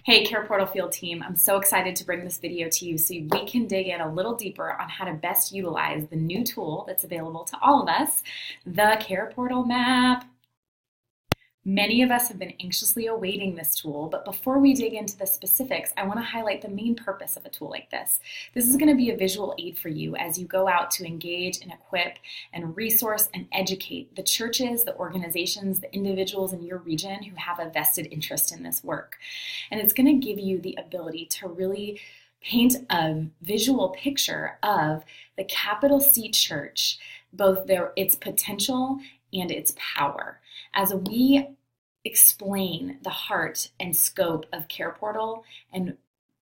Hey, CarePortal Field team, I'm so excited to bring this video to you so we can dig in a little deeper on how to best utilize the new tool that's available to all of us, the CarePortal Map. Many of us have been anxiously awaiting this tool, but before we dig into the specifics, I want to highlight the main purpose of a tool like this. This is going to be a visual aid for you as you go out to engage and equip and resource and educate the churches, the organizations, the individuals in your region who have a vested interest in this work. And it's going to give you the ability to really paint a visual picture of the capital C Church, both its potential and its power. As we explain the heart and scope of CarePortal and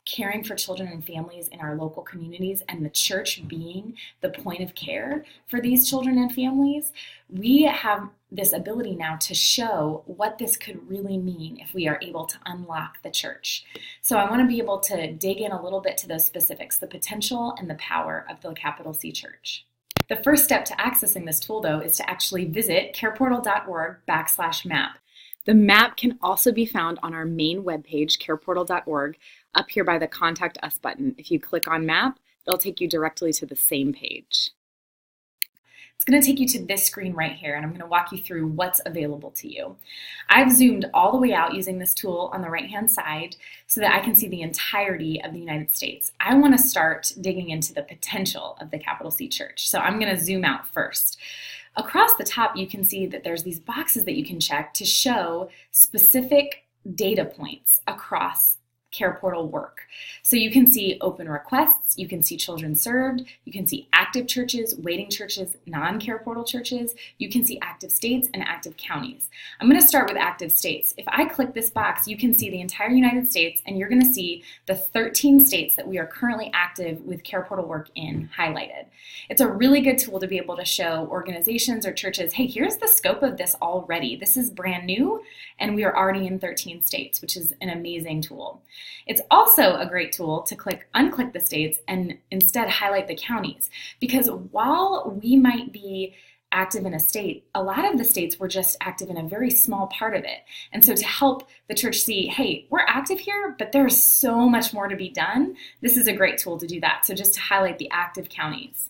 caring for children and families in our local communities, and the church being the point of care for these children and families, we have this ability now to show what this could really mean if we are able to unlock the church. So I want to be able to dig in a little bit to those specifics, the potential and the power of the capital C Church. The first step to accessing this tool, though, is to actually visit careportal.org/map. The map can also be found on our main webpage, careportal.org, up here by the Contact Us button. If you click on Map, it'll take you directly to the same page. It's going to take you to this screen right here, and I'm going to walk you through what's available to you. I've zoomed all the way out using this tool on the right-hand side so that I can see the entirety of the United States. I want to start digging into the potential of the capital C Church, so I'm going to zoom out first. Across the top, you can see that there's these boxes that you can check to show specific data points across CarePortal work. So you can see open requests, you can see children served, you can see active churches, waiting churches, non-CarePortal churches, you can see active states and active counties. I'm going to start with active states. If I click this box, you can see the entire United States, and you're going to see the 13 states that we are currently active with CarePortal work in highlighted. It's a really good tool to be able to show organizations or churches, hey, here's the scope of this already. This is brand new, and we are already in 13 states, which is an amazing tool. It's also a great tool to unclick the states and instead highlight the counties, because while we might be active in a state, a lot of the states were just active in a very small part of it. And so to help the church see, hey, we're active here, but there's so much more to be done, this is a great tool to do that. So just to highlight the active counties.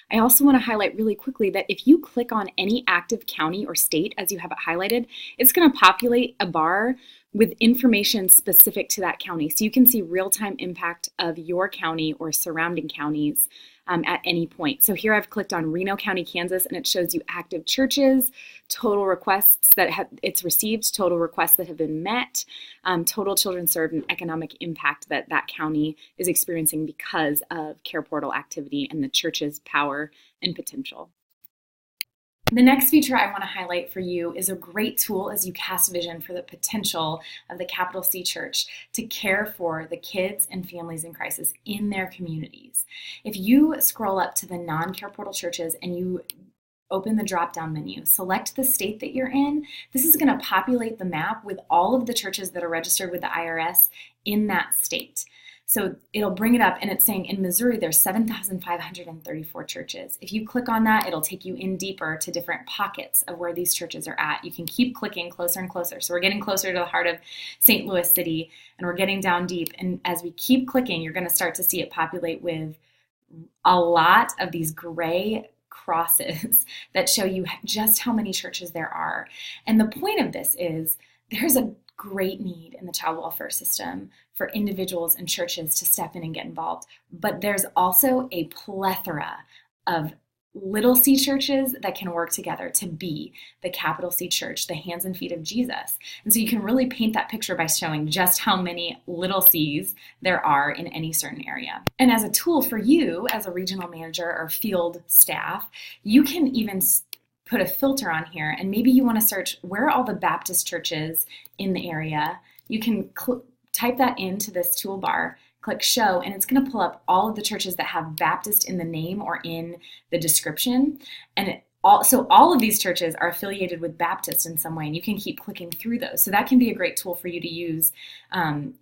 I also want to highlight really quickly that if you click on any active county or state as you have it highlighted, it's going to populate a bar with information specific to that county. So you can see real-time impact of your county or surrounding counties at any point. So here I've clicked on Reno County, Kansas, and it shows you active churches, total requests that it's received, total requests that have been met, total children served, and economic impact that that county is experiencing because of CarePortal activity and the church's power and potential. The next feature I want to highlight for you is a great tool as you cast vision for the potential of the capital C Church to care for the kids and families in crisis in their communities. If you scroll up to the non-CarePortal churches and you open the drop-down menu, select the state that you're in, this is going to populate the map with all of the churches that are registered with the IRS in that state. So it'll bring it up, and it's saying in Missouri there's 7,534 churches. If you click on that, it'll take you in deeper to different pockets of where these churches are at. You can keep clicking closer and closer. So we're getting closer to the heart of St. Louis City, and we're getting down deep. And as we keep clicking, you're going to start to see it populate with a lot of these gray crosses that show you just how many churches there are. And the point of this is there's a great need in the child welfare system for individuals and churches to step in and get involved. But there's also a plethora of little C churches that can work together to be the capital C Church, the hands and feet of Jesus. And so you can really paint that picture by showing just how many little C's there are in any certain area. And as a tool for you as a regional manager or field staff, you can even put a filter on here, and maybe you want to search where are all the Baptist churches in the area. You can type that into this toolbar, click show, and it's going to pull up all of the churches that have Baptist in the name or in the description. And so all of these churches are affiliated with Baptist in some way, and you can keep clicking through those. So that can be a great tool for you to use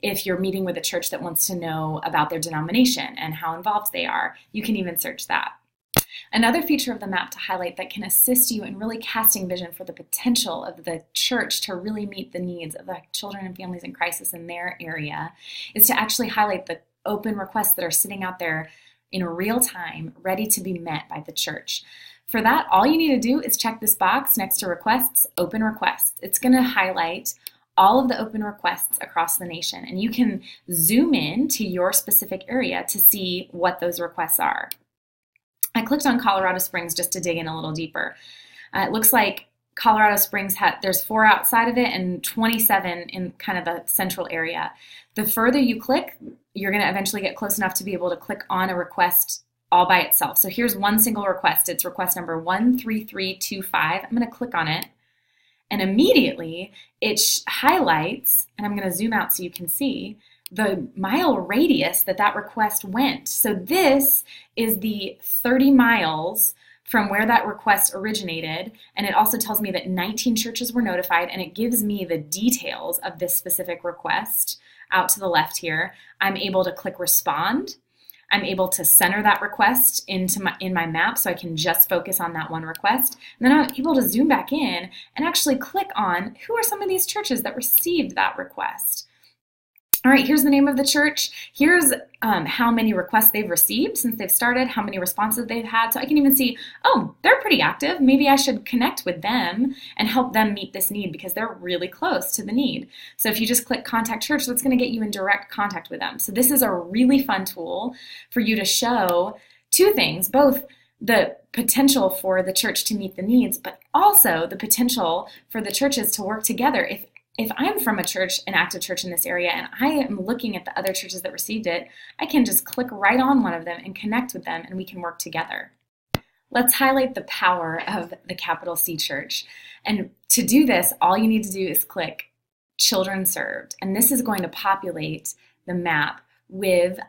if you're meeting with a church that wants to know about their denomination and how involved they are. You can even search that. Another feature of the map to highlight that can assist you in really casting vision for the potential of the church to really meet the needs of the children and families in crisis in their area is to actually highlight the open requests that are sitting out there in real time, ready to be met by the church. For that, all you need to do is check this box next to requests, open requests. It's going to highlight all of the open requests across the nation, and you can zoom in to your specific area to see what those requests are. I clicked on Colorado Springs just to dig in a little deeper. It looks like Colorado Springs there's 4 outside of it and 27 in kind of the central area. The further you click, you're going to eventually get close enough to be able to click on a request all by itself. So here's one single request. It's request number 13325. I'm going to click on it, and immediately it highlights, and I'm going to zoom out so you can see, the mile radius that request went. So this is the 30 miles from where that request originated, and it also tells me that 19 churches were notified, and it gives me the details of this specific request out to the left here. I'm able to click respond. I'm able to center that request in my map so I can just focus on that one request. And then I'm able to zoom back in and actually click on who are some of these churches that received that request. All right, here's the name of the church. Here's how many requests they've received since they've started, how many responses they've had. So I can even see, oh, they're pretty active. Maybe I should connect with them and help them meet this need because they're really close to the need. So if you just click Contact Church, that's going to get you in direct contact with them. So this is a really fun tool for you to show 2 things, both the potential for the church to meet the needs, but also the potential for the churches to work together. If I'm from a church, an active church in this area, and I am looking at the other churches that received it, I can just click right on one of them and connect with them, and we can work together. Let's highlight the power of the capital C Church. And to do this, all you need to do is click Children Served. And this is going to populate the map with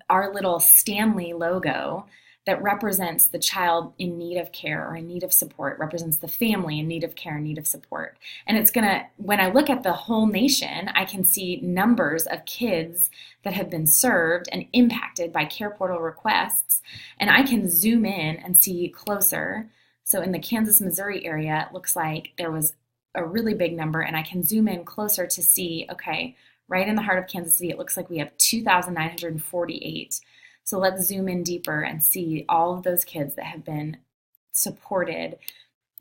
our little Stanley logo that represents the child in need of care or in need of support, represents the family in need of care, in need of support. And it's gonna, when I look at the whole nation, I can see numbers of kids that have been served and impacted by CarePortal requests, and I can zoom in and see closer. So in the Kansas, Missouri area, it looks like there was a really big number, and I can zoom in closer to see, okay, right in the heart of Kansas City, it looks like we have 2,948. So let's zoom in deeper and see all of those kids that have been supported.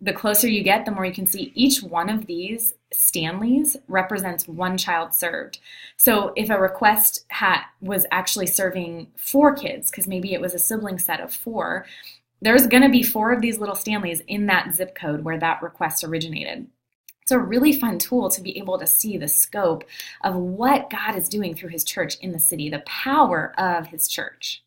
The closer you get, the more you can see each one of these Stanleys represents one child served. So if a request was actually serving 4 kids, because maybe it was a sibling set of 4, there's going to be 4 of these little Stanleys in that zip code where that request originated. It's a really fun tool to be able to see the scope of what God is doing through his church in the city, the power of his church.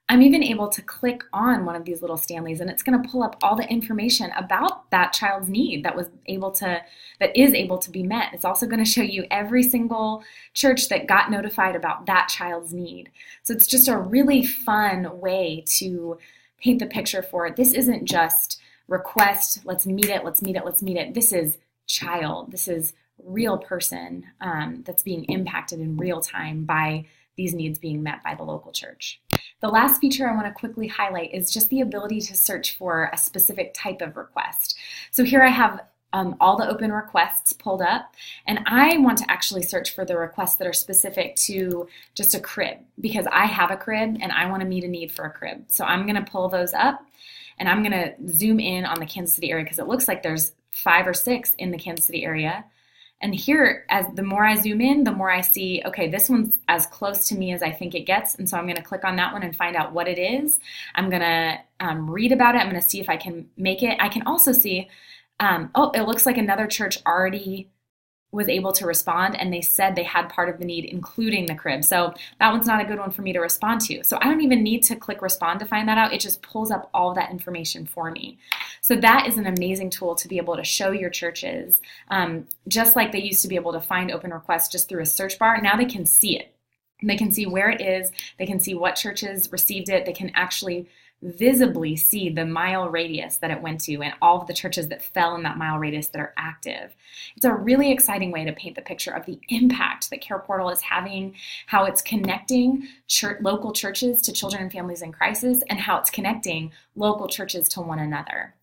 I'm even able to click on one of these little Stanleys, and it's going to pull up all the information about that child's need that is able to be met. It's also going to show you every single church that got notified about that child's need. So it's just a really fun way to paint the picture for it. This isn't just request, let's meet it, let's meet it, let's meet it. This is child. This is real person that's being impacted in real time by these needs being met by the local church. The last feature I want to quickly highlight is just the ability to search for a specific type of request. So here I have all the open requests pulled up, and I want to actually search for the requests that are specific to just a crib, because I have a crib and I want to meet a need for a crib. So I'm going to pull those up, and I'm going to zoom in on the Kansas City area because it looks like there's 5 or 6 in the Kansas City area. And here, as the more I zoom in, the more I see, okay, this one's as close to me as I think it gets. And so I'm going to click on that one and find out what it is. I'm going to read about it. I'm going to see if I can make it. I can also see, it looks like another church already was able to respond, and they said they had part of the need, including the crib. So that one's not a good one for me to respond to. So I don't even need to click respond to find that out. It just pulls up all of that information for me. So that is an amazing tool to be able to show your churches, just like they used to be able to find open requests just through a search bar. Now they can see it. They can see where it is. They can see what churches received it. They can actually visibly see the mile radius that it went to and all of the churches that fell in that mile radius that are active. It's a really exciting way to paint the picture of the impact that CarePortal is having, how it's connecting local churches to children and families in crisis, and how it's connecting local churches to one another.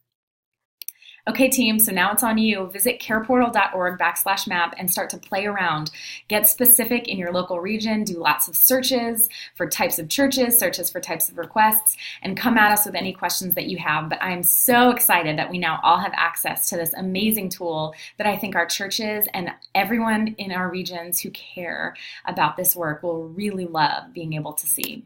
Okay, team, so now it's on you. Visit careportal.org/map and start to play around. Get specific in your local region, do lots of searches for types of churches, searches for types of requests, and come at us with any questions that you have. But I'm so excited that we now all have access to this amazing tool that I think our churches and everyone in our regions who care about this work will really love being able to see.